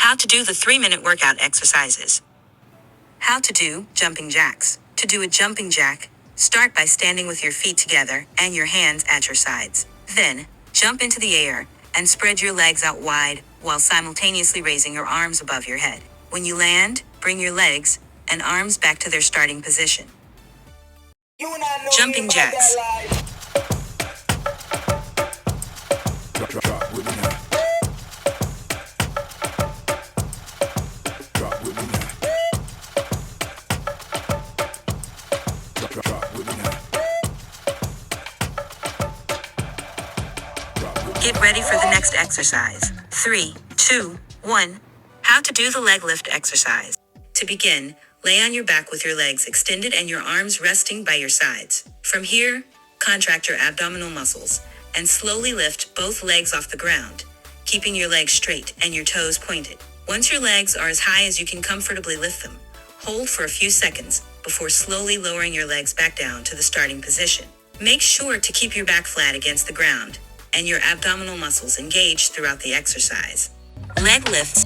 How to do the 3-minute workout exercises. How to do jumping jacks. To do a jumping jack, start by standing with your feet together and your hands at your sides. Then, jump into the air and spread your legs out wide while simultaneously raising your arms above your head. When you land, bring your legs and arms back to their starting position. Jumping jacks. Drop with me now. Drop with me now. Drop with me now. Get ready for the next exercise. 3, 2, 1. How to do the leg lift exercise. To begin, lay on your back with your legs extended and your arms resting by your sides. From here, contract your abdominal muscles and slowly lift both legs off the ground, keeping your legs straight and your toes pointed. Once your legs are as high as you can comfortably lift them, hold for a few seconds before slowly lowering your legs back down to the starting position. Make sure to keep your back flat against the ground and your abdominal muscles engaged throughout the exercise. Leg lifts.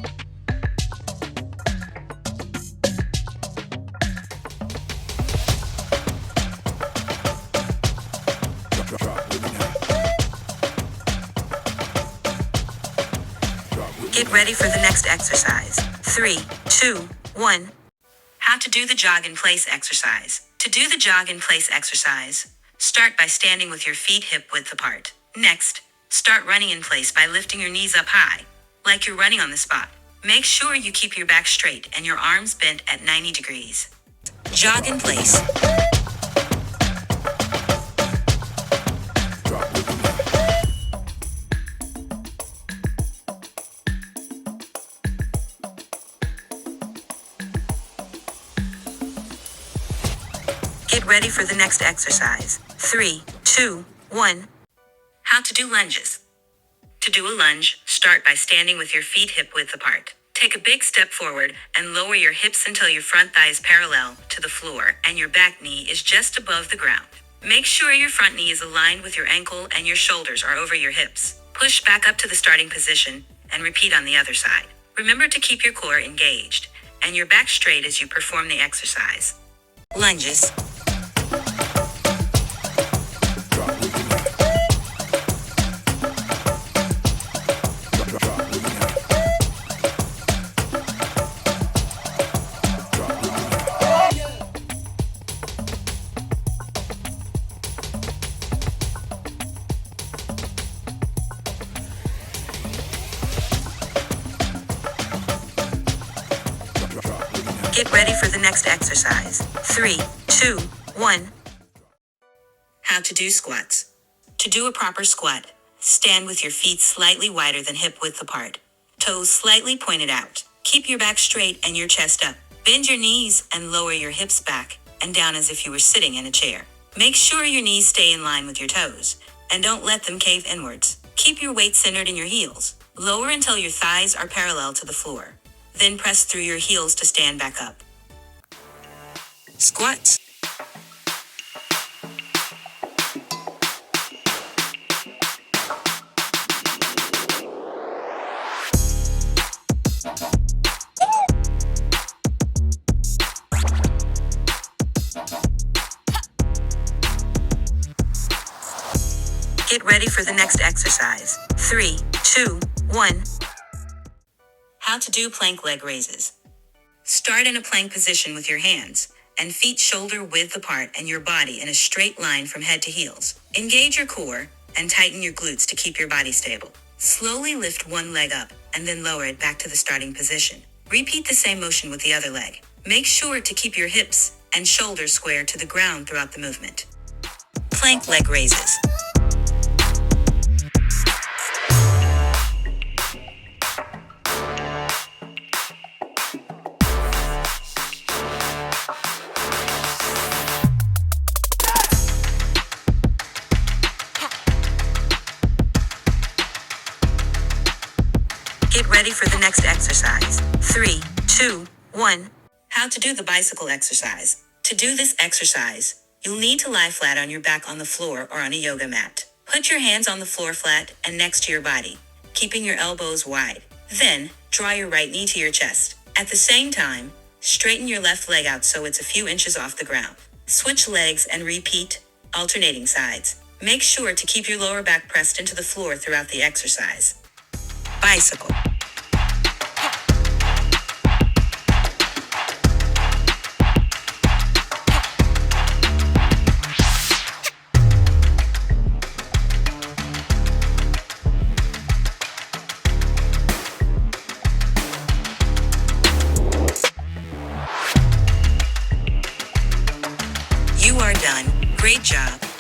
Get ready for the next exercise. 3, 2, 1. How to do the jog in place exercise. To do the jog in place exercise, start by standing with your feet hip width apart. Next, start running in place by lifting your knees up high, like you're running on the spot. Make sure you keep your back straight and your arms bent at 90 degrees. Jog in place. Get ready for the next exercise. 3, 2, 1. How to do lunges. To do a lunge, start by standing with your feet hip width apart. Take a big step forward and lower your hips until your front thigh is parallel to the floor and your back knee is just above the ground. Make sure your front knee is aligned with your ankle and your shoulders are over your hips. Push back up to the starting position and repeat on the other side. Remember to keep your core engaged and your back straight as you perform the exercise. Lunges. Get ready for the next exercise. 3, 2, 1. How to do squats. To do a proper squat, stand with your feet slightly wider than hip width apart. Toes slightly pointed out. Keep your back straight and your chest up. Bend your knees and lower your hips back and down as if you were sitting in a chair. Make sure your knees stay in line with your toes and don't let them cave inwards. Keep your weight centered in your heels. Lower until your thighs are parallel to the floor. Then press through your heels to stand back up. Squats. Get ready for the next exercise. 3, 2, 1. How to do plank leg raises. Start in a plank position with your hands and feet shoulder width apart and your body in a straight line from head to heels. Engage your core and tighten your glutes to keep your body stable. Slowly lift one leg up and then lower it back to the starting position. Repeat the same motion with the other leg. Make sure to keep your hips and shoulders square to the ground throughout the movement. Plank leg raises. Get ready for the next exercise. 3, 2, 1. How to do the bicycle exercise. To do this exercise, you'll need to lie flat on your back on the floor or on a yoga mat. Put your hands on the floor flat and next to your body, keeping your elbows wide. Then, draw your right knee to your chest. At the same time, straighten your left leg out so it's a few inches off the ground. Switch legs and repeat, alternating sides. Make sure to keep your lower back pressed into the floor throughout the exercise. Bicycle. You are done. Great job.